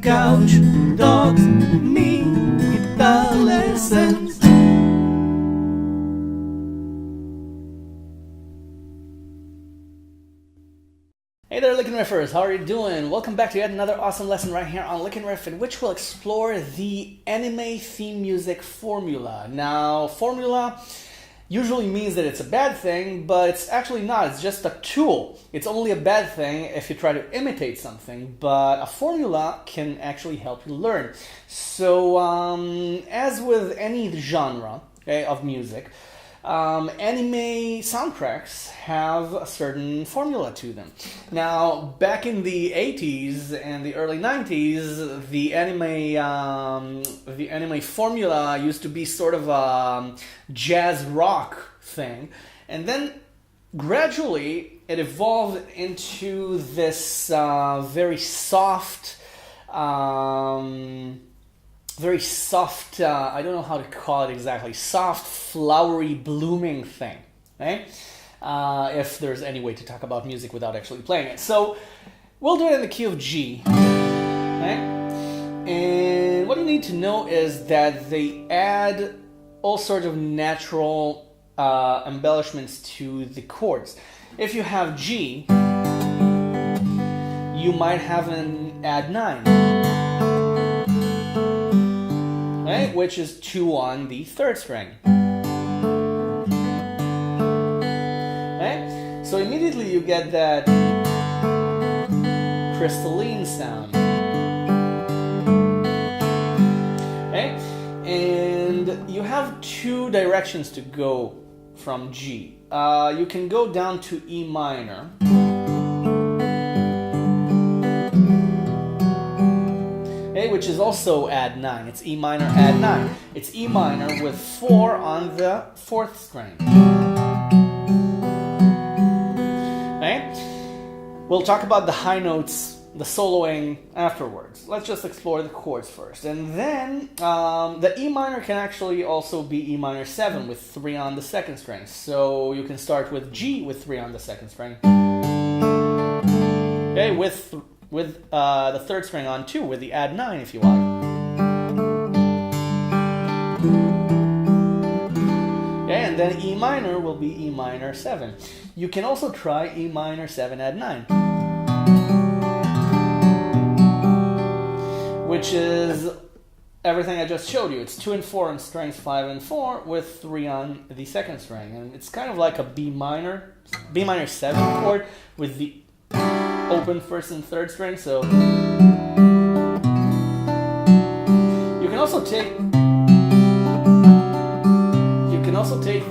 couch, dogs, me, guitar lessons. Hey there, Lick and Riffers, how are you doing? Welcome back to yet another awesome lesson right here on Lick and Riff, in which we'll explore the anime theme music formula. Now, formula usually means that it's a bad thing, but it's actually not. It's just a tool. It's only a bad thing if you try to imitate something, but a formula can actually help you learn. So, as with any genre of music, anime soundtracks have a certain formula to them. Now, back in the 80s and the early 90s, the anime formula used to be sort of a jazz rock thing, and then gradually it evolved into this very soft, I don't know how to call it exactly, soft, flowery, blooming thing, right? If there's any way to talk about music without actually playing it. So we'll do it in the key of G, right? And what you need to know is that they add all sorts of natural embellishments to the chords. If you have G, you might have an add 9. Right? Which is 2 on the 3rd string. Right? So immediately you get that crystalline sound. Right? And you have 2 directions to go from G. You can go down to E minor. Which is also add 9. It's E minor add 9. It's E minor with 4 on the 4th string. Right? We'll talk about the high notes, the soloing afterwards. Let's just explore the chords first. And then the E minor can actually also be E minor 7 with 3 on the 2nd string. So you can start with G with 3 on the 2nd string. Okay, with the 3rd string on 2, with the add 9 if you want. Okay, and then E minor will be E minor 7. You can also try E minor 7 add 9, which is everything I just showed you. It's 2 and 4 on strings 5 and 4 with 3 on the 2nd string. And it's kind of like a B minor 7 chord with the open 1st and 3rd string. So you can also take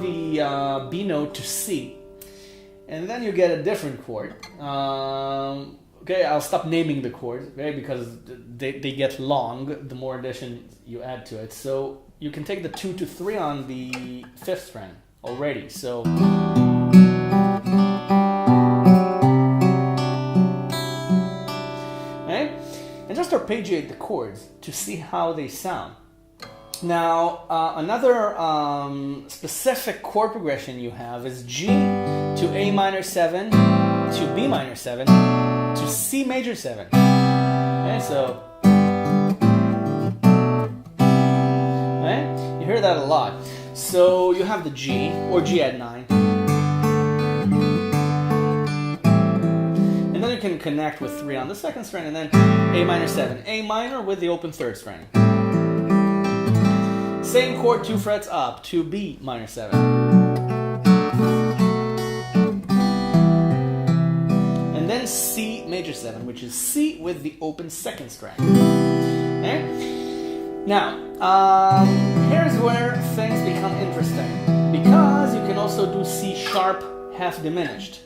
the B note to C, and then you get a different chord. Okay, I'll stop naming the chords, okay, because they get long the more addition you add to it. So you can take the 2 to 3 on the 5th string already. So just arpeggiate the chords to see how they sound. Now, another specific chord progression you have is G to A minor 7, to B minor 7, to C major 7. Okay, so, right? You hear that a lot. So you have the G, or G add 9. And then you can connect with 3 on the 2nd string, and then A minor 7. A minor with the open 3rd string. Same chord 2 frets up to B minor 7. And then C major 7, which is C with the open 2nd string. Okay? Now, here's where things become interesting, because you can also do C sharp half diminished.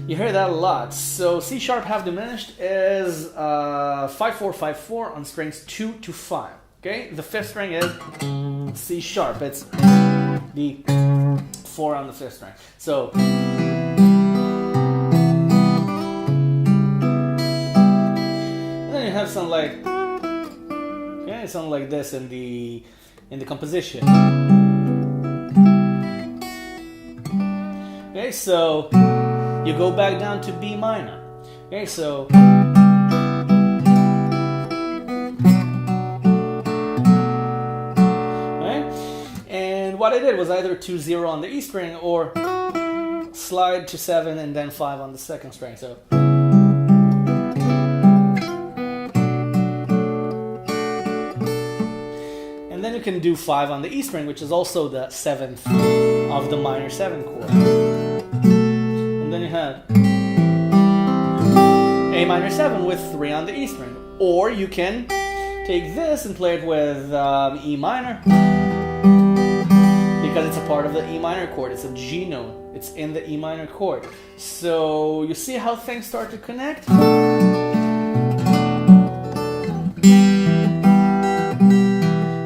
You hear that a lot. So C sharp half diminished is 5-4-5-4 on strings 2 to 5. Okay, the 5th string is C sharp. It's the 4 on the 5th string. So and then you have something like, okay, something like this in the composition. Okay, so you go back down to B minor. Okay, so what I did was either 2-0 on the E string or slide to 7 and then 5 on the second string. So and then you can do 5 on the E string, which is also the 7th of the minor 7 chord. And then you have A minor 7 with 3 on the E string. Or you can take this and play it with E minor, because it's a part of the E minor chord. It's a G note. It's in the E minor chord. So you see how things start to connect?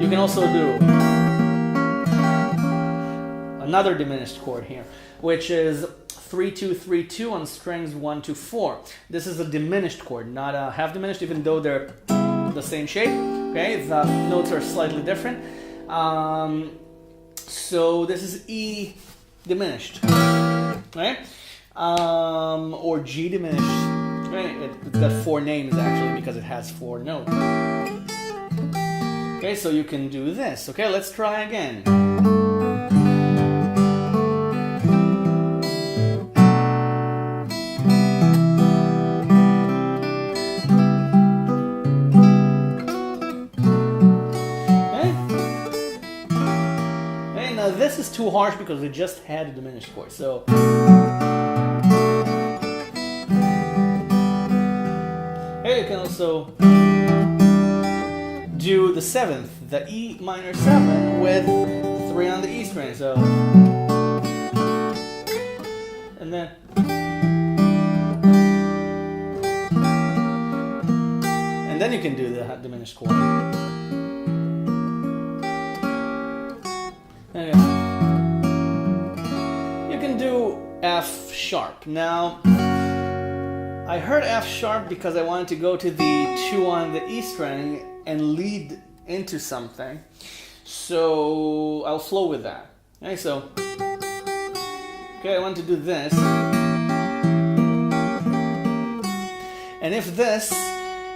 You can also do another diminished chord here, which is 3-2-3-2 on strings 1 to 4. This is a diminished chord, not a half diminished, even though they're the same shape. Okay, the notes are slightly different. So this is E diminished, right? Or G diminished. Right? It's got 4 names actually because it has 4 notes. Okay, so you can do this. Okay, let's try again. This is too harsh because we just had a diminished chord. So here you can also do the 7th, the E minor 7 with 3 on the E string. So and then you can do the diminished chord. You can do F sharp. Now, I heard F sharp because I wanted to go to the 2 on the E string and lead into something. So I'll flow with that. Okay, so I want to do this. And if this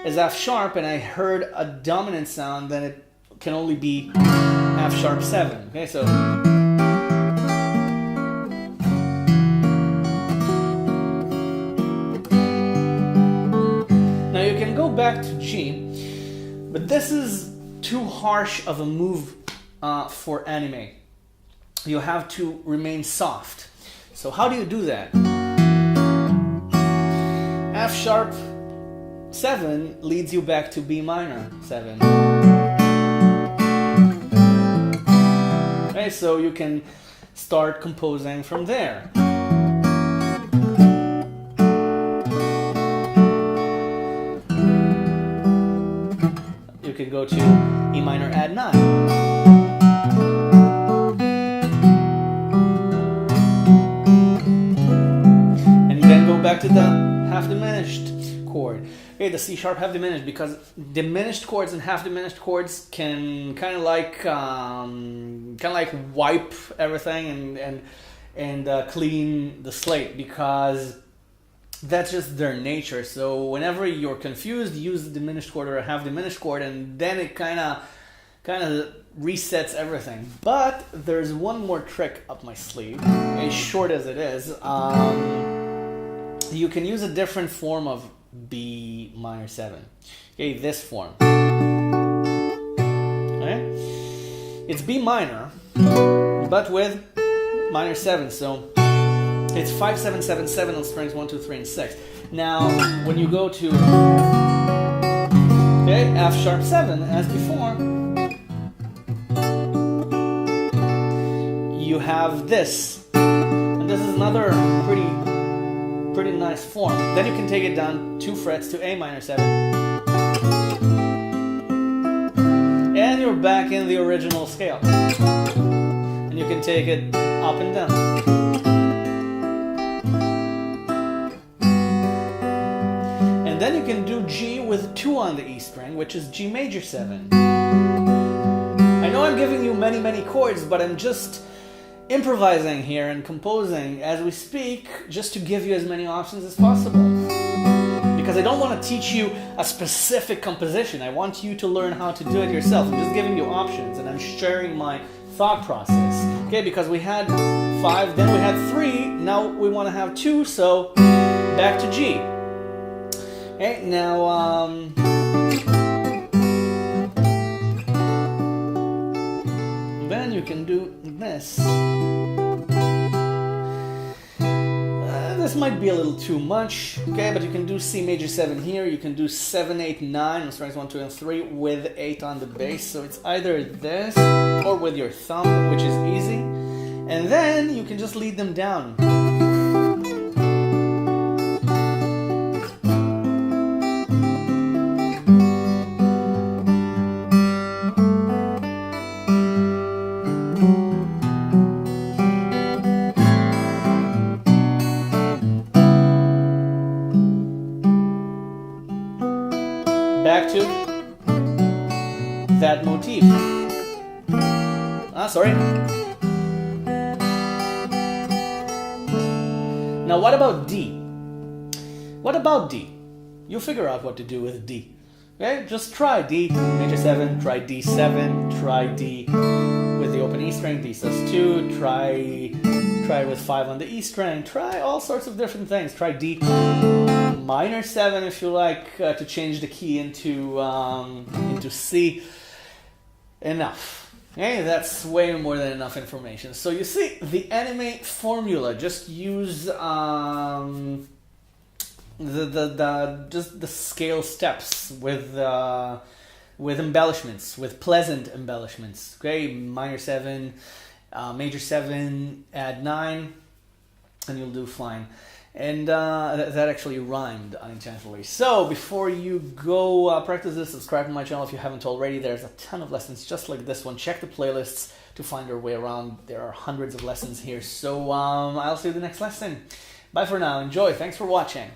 is F sharp and I heard a dominant sound, then it can only be F sharp 7. Okay, so now you can go back to G, but this is too harsh of a move for anime. You have to remain soft. So how do you do that? F sharp 7 leads you back to B minor 7. Okay, so you can start composing from there. You can go to E minor add 9. And then go back to the half diminished chord. Okay, the C sharp half diminished, because diminished chords and half diminished chords can kind of like wipe everything and clean the slate, because that's just their nature. So whenever you're confused, use the diminished chord or a half diminished chord, and then it kind of resets everything. But there's one more trick up my sleeve, as short as it is. You can use a different form of B minor 7. Okay, this form. Okay? It's B minor, but with minor 7. So it's 5 7 7 7 on strings 1 2 3 and 6. Now when you go to F sharp 7 as before, you have this, and this is another pretty nice form. Then you can take it down 2 frets to A minor 7, and you're back in the original scale, and you can take it up and down. And then you can do G with 2 on the E string, which is G major 7. I know I'm giving you many chords, but I'm just improvising here and composing as we speak, just to give you as many options as possible. Because I don't want to teach you a specific composition. I want you to learn how to do it yourself. I'm just giving you options, and I'm sharing my thought process. Okay, because we had 5, then we had 3, now we want to have 2, so back to G. Okay, now then you can do this. This might be a little too much, okay, but you can do C major 7 here, you can do 7, 8, 9, strings 1, 2, and 3 with 8 on the bass, so it's either this or with your thumb, which is easy, and then you can just lead them down. Back to that motif. Sorry. Now what about D? What about D? You figure out what to do with D. Okay, just try D major 7, try D7, try D with the open E string, D sus2, try with 5 on the E string, try all sorts of different things. Try D minor 7 if you like, to change the key into C. Enough. Okay, that's way more than enough information. So you see, the anime formula, just use just the scale steps with embellishments, with pleasant embellishments. Okay, minor 7, major 7, add 9, and you'll do fine. And that actually rhymed unintentionally. So before you go practice this, subscribe to my channel if you haven't already. There's a ton of lessons just like this one. Check the playlists to find your way around. There are hundreds of lessons here. So I'll see you in the next lesson. Bye for now. Enjoy. Thanks for watching.